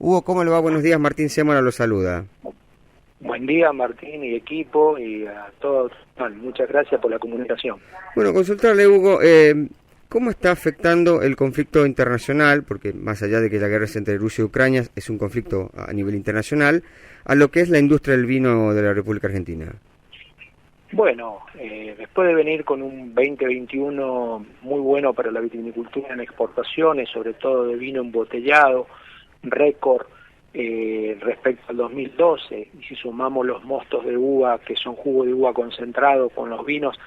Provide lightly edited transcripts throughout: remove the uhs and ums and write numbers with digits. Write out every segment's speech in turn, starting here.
Hugo, ¿cómo le va? Buenos días, Martín Sémora lo saluda. Buen día, Martín y equipo, y a todos. Bueno, muchas gracias por la comunicación. Bueno, consultarle, Hugo, ¿cómo está afectando el conflicto internacional, porque más allá de que la guerra es entre Rusia y Ucrania, es un conflicto a nivel internacional, a lo que es la industria del vino de la República Argentina? Bueno, después de venir con un 2021 muy bueno para la vitivinicultura en exportaciones, sobre todo de vino embotellado, récord respecto al 2012, y si sumamos los mostos de uva, que son jugo de uva concentrado, con los vinos,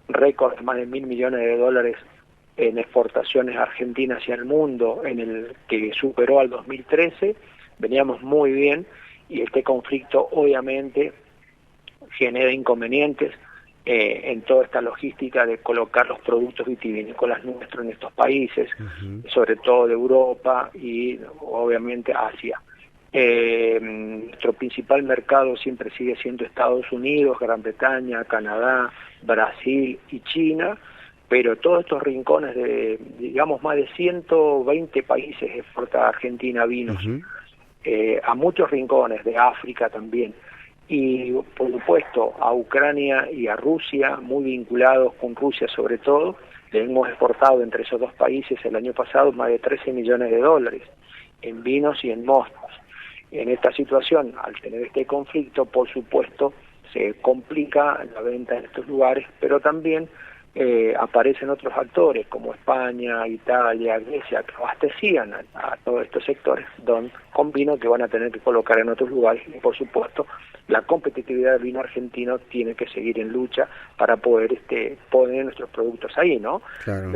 récord de más de $1.000 millones en exportaciones argentinas hacia el mundo, en el que superó al 2013, veníamos muy bien, y este conflicto obviamente genera inconvenientes en toda esta logística de colocar los productos vitivinícolas nuestros en estos países, sobre todo de Europa y obviamente Asia. Nuestro principal mercado siempre sigue siendo Estados Unidos, Gran Bretaña, Canadá, Brasil y China, pero todos estos rincones de, digamos, más de 120 países exporta Argentina vinos, a muchos rincones de África también, y por supuesto a Ucrania y a Rusia, muy vinculados con Rusia sobre todo. Le hemos exportado entre esos dos países el año pasado más de $13 millones en vinos y en mostos. En esta situación, al tener este conflicto, por supuesto, se complica la venta en estos lugares, pero también aparecen otros actores como España, Italia, Grecia, que abastecían a todos estos sectores con vino que van a tener que colocar en otros lugares. Y por supuesto, la competitividad del vino argentino tiene que seguir en lucha para poder poner nuestros productos ahí, ¿no? Claro.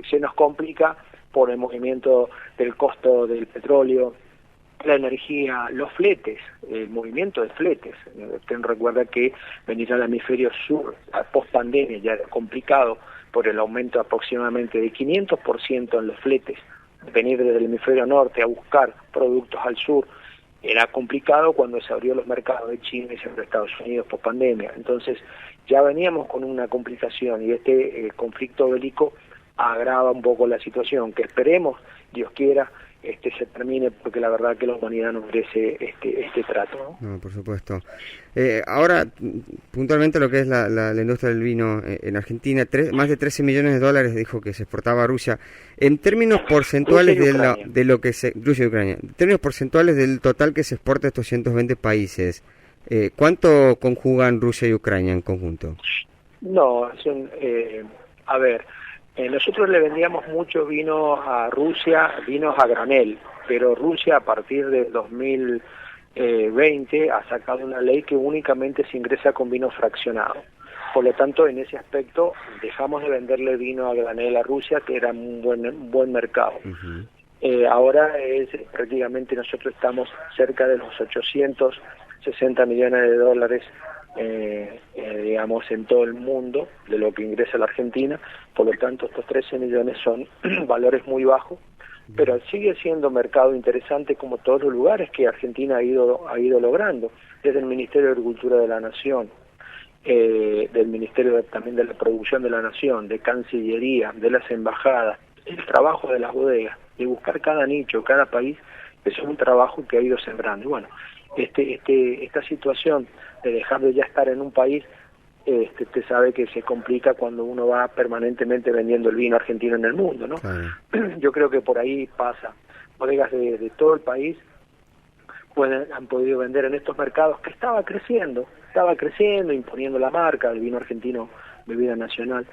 Se nos complica por el movimiento del costo del petróleo, la energía, los fletes, el movimiento de fletes. Usted recuerda que venir al hemisferio sur, post pandemia, ya era complicado por el aumento aproximadamente de 500% en los fletes. Venir desde el hemisferio norte a buscar productos al sur era complicado cuando se abrió los mercados de China y se abrió Estados Unidos post pandemia. Entonces ya veníamos con una complicación y este conflicto bélico agrava un poco la situación, que esperemos, Dios quiera, se termine, porque la verdad que la humanidad no merece este trato, ¿no? No, por supuesto. Ahora, puntualmente lo que es la industria del vino en Argentina, más de $13 millones dijo que se exportaba a Rusia. En términos porcentuales de lo que Rusia y Ucrania, en términos porcentuales del total que se exporta a estos 120 países, ¿cuánto conjugan Rusia y Ucrania en conjunto? No, a ver, nosotros le vendíamos mucho vino a Rusia, vinos a granel, pero Rusia a partir de 2020 ha sacado una ley que únicamente se ingresa con vino fraccionado. Por lo tanto, en ese aspecto dejamos de venderle vino a granel a Rusia, que era un buen mercado. Ahora prácticamente nosotros estamos cerca de los $860 millones digamos, en todo el mundo, de lo que ingresa la Argentina. Por lo tanto, estos 13 millones son valores muy bajos, pero sigue siendo mercado interesante, como todos los lugares que Argentina ha ido logrando, desde el Ministerio de Agricultura de la Nación, del Ministerio también de la Producción de la Nación, de Cancillería, de las embajadas, el trabajo de las bodegas, de buscar cada nicho, cada país. Eso es un trabajo que ha ido sembrando. Y bueno, esta situación de dejar de ya estar en un país, usted sabe que se complica cuando uno va permanentemente vendiendo el vino argentino en el mundo, ¿no? Claro. Yo creo que por ahí pasa. Bodegas de todo el país han podido vender en estos mercados que estaba creciendo, imponiendo la marca del vino argentino, bebida nacional,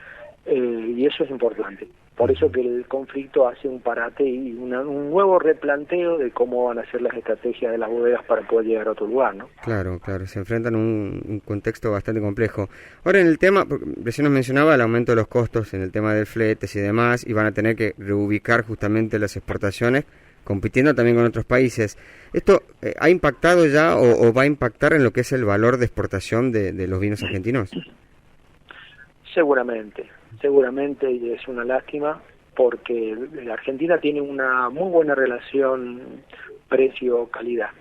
y eso es importante. Por eso que el conflicto hace un parate y un nuevo replanteo de cómo van a ser las estrategias de las bodegas para poder llegar a otro lugar, ¿no? Claro, se enfrentan a un contexto bastante complejo. Ahora, en el tema, recién nos mencionaba el aumento de los costos en el tema del fletes y demás, y van a tener que reubicar justamente las exportaciones, compitiendo también con otros países. ¿Esto ha impactado ya o va a impactar en lo que es el valor de exportación de los vinos argentinos? Seguramente, y es una lástima, porque la Argentina tiene una muy buena relación precio-calidad.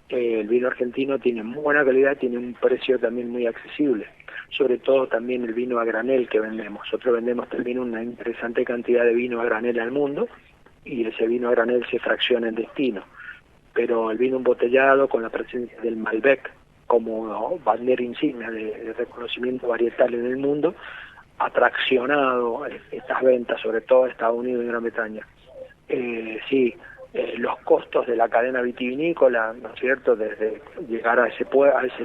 El vino argentino tiene muy buena calidad, tiene un precio también muy accesible, sobre todo también el vino a granel que vendemos. Nosotros vendemos también una interesante cantidad de vino a granel al mundo, y ese vino a granel se fracciona en destino. pero el vino embotellado con la presencia del Malbec como bandera insignia de reconocimiento varietal en el mundo, ha traccionado estas ventas, sobre todo en Estados Unidos y Gran Bretaña. Los costos de la cadena vitivinícola, ¿no es cierto?, desde llegar a ese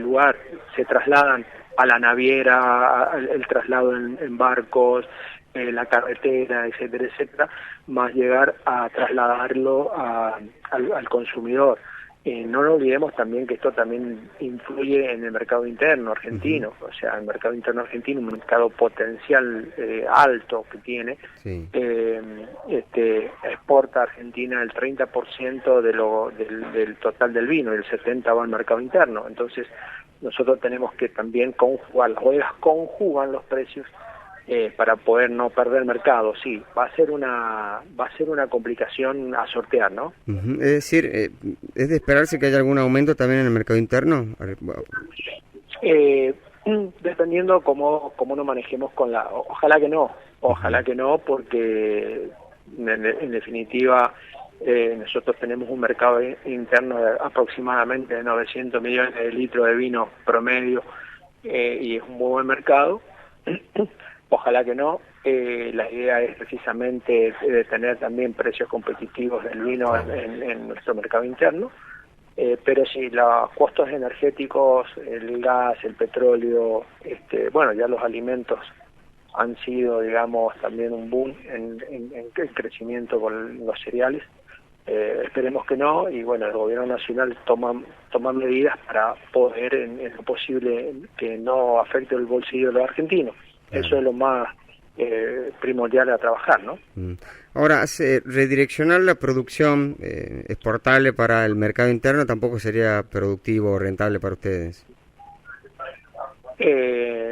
lugar, se trasladan a la naviera, el traslado en barcos, la carretera, etcétera, etcétera, más llegar a trasladarlo al consumidor. No nos olvidemos también que esto también influye en el mercado interno argentino, o sea, el mercado interno argentino, un mercado potencial alto que tiene, sí. Exporta a Argentina el 30% del total del vino y el 70% va al mercado interno. Entonces, nosotros tenemos que también conjugar, las bodegas conjugan los precios para poder no perder mercado. Sí, va a ser una complicación a sortear, ¿no? Es decir, ¿es de esperarse que haya algún aumento también en el mercado interno? Dependiendo cómo nos manejemos ojalá que no, porque en definitiva nosotros tenemos un mercado interno de aproximadamente de 900 millones de litros de vino promedio, y es un muy buen mercado. Ojalá que no. La idea es precisamente tener también precios competitivos del vino en nuestro mercado interno, pero sí, los costos energéticos, el gas, el petróleo, ya los alimentos han sido, digamos, también un boom en crecimiento con los cereales. Esperemos que no, y bueno, el gobierno nacional toma medidas para poder, en lo posible, que no afecte el bolsillo de los argentinos. Eso es lo más primordial a trabajar, ¿no? Ahora, redireccionar la producción exportable para el mercado interno tampoco sería productivo o rentable para ustedes.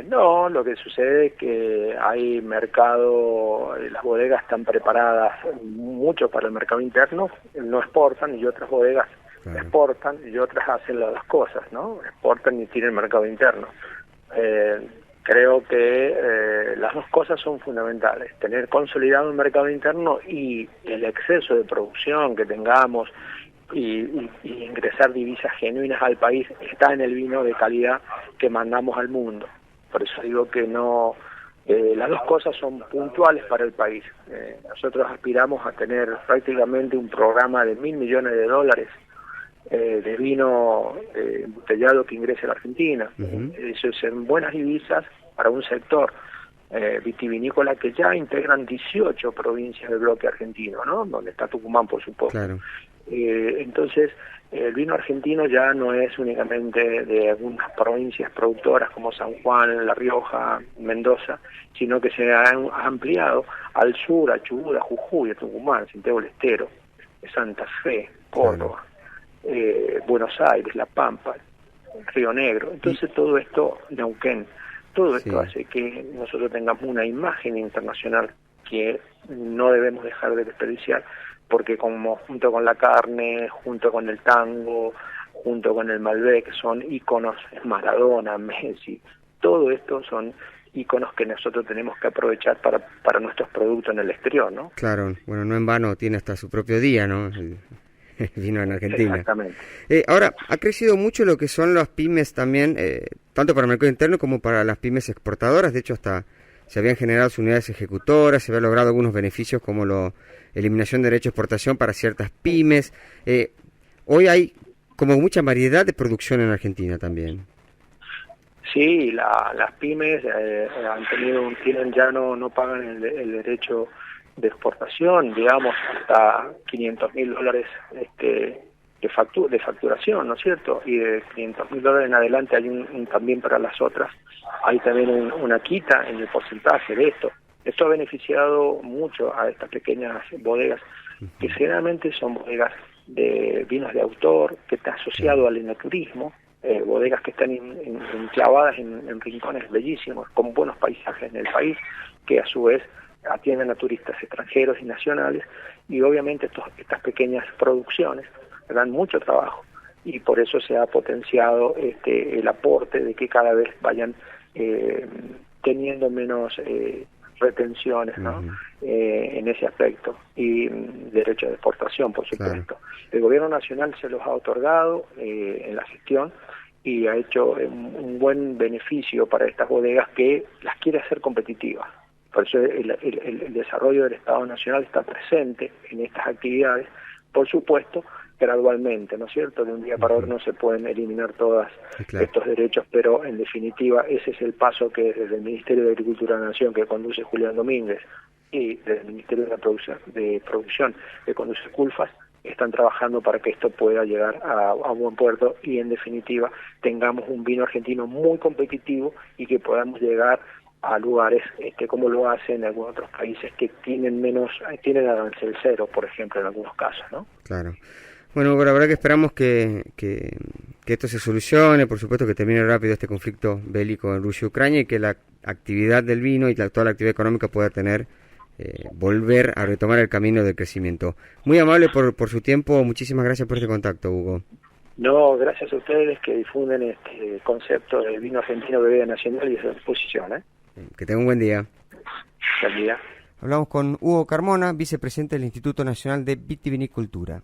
No, lo que sucede es que hay mercado, las bodegas están preparadas mucho para el mercado interno, no exportan, y otras bodegas exportan y otras hacen las dos cosas, ¿no? Exportan y tienen mercado interno. Creo que las dos cosas son fundamentales, tener consolidado el mercado interno y el exceso de producción que tengamos y ingresar divisas genuinas al país está en el vino de calidad que mandamos al mundo. Por eso digo que no, las dos cosas son puntuales para el país. Nosotros aspiramos a tener prácticamente un programa de $1.000 millones de vino embotellado que ingrese a la Argentina. Eso es en buenas divisas para un sector vitivinícola que ya integran 18 provincias del bloque argentino, ¿no? Donde está Tucumán, por supuesto. Claro. Entonces, el vino argentino ya no es únicamente de algunas provincias productoras como San Juan, La Rioja, Mendoza, sino que se ha ampliado al sur, a Chubut, a Jujuy, a Tucumán, Santiago del Estero, Santa Fe, Córdoba, Buenos Aires, La Pampa, Río Negro. Entonces todo esto, Neuquén, todo esto hace que nosotros tengamos una imagen internacional que no debemos dejar de desperdiciar, porque como junto con la carne, junto con el tango, junto con el Malbec, son íconos, Maradona, Messi, todo esto son íconos que nosotros tenemos que aprovechar para nuestros productos en el exterior, ¿no? Claro, bueno, no en vano tiene hasta su propio día, ¿no? El vino en Argentina. Exactamente. Ahora, ha crecido mucho lo que son las pymes también, tanto para el mercado interno como para las pymes exportadoras. De hecho, hasta se habían generado sus unidades ejecutoras, se habían logrado algunos beneficios como la eliminación de derecho de exportación para ciertas pymes. Hoy hay como mucha variedad de producción en Argentina también. Sí, las pymes no pagan el derecho de exportación, digamos, hasta $500.000 de facturación, ¿no es cierto? Y de $500.000 en adelante hay también para las otras, hay también una quita en el porcentaje de esto. Esto ha beneficiado mucho a estas pequeñas bodegas, que generalmente son bodegas de vinos de autor, que está asociado al enoturismo, bodegas que están enclavadas en rincones bellísimos, con buenos paisajes en el país, que a su vez atienden a turistas extranjeros y nacionales, y obviamente estas pequeñas producciones dan mucho trabajo, y por eso se ha potenciado el aporte de que cada vez vayan teniendo menos retenciones, ¿no? En ese aspecto, y derecho de exportación, por supuesto. El gobierno nacional se los ha otorgado en la gestión y ha hecho un buen beneficio para estas bodegas que las quiere hacer competitivas. Por eso el desarrollo del Estado Nacional está presente en estas actividades, por supuesto, gradualmente, ¿no es cierto? De un día para otro no se pueden eliminar todos estos derechos, pero en definitiva ese es el paso que desde el Ministerio de Agricultura de la Nación, que conduce Julián Domínguez, y desde el Ministerio de Producción, que conduce Culfas, están trabajando para que esto pueda llegar a buen puerto y en definitiva tengamos un vino argentino muy competitivo y que podamos llegar a lugares como lo hacen en algunos otros países que tienen arancel cero, por ejemplo, en algunos casos, ¿no? Claro. Bueno, la verdad que esperamos que esto se solucione, por supuesto que termine rápido este conflicto bélico en Rusia y Ucrania y que la actividad del vino y toda la actividad económica pueda volver a retomar el camino del crecimiento. Muy amable por su tiempo, muchísimas gracias por este contacto, Hugo. No, gracias a ustedes que difunden este concepto del vino argentino bebida nacional y esa exposición. Que tenga un buen día. Buen día. Hablamos con Hugo Carmona, vicepresidente del Instituto Nacional de Vitivinicultura.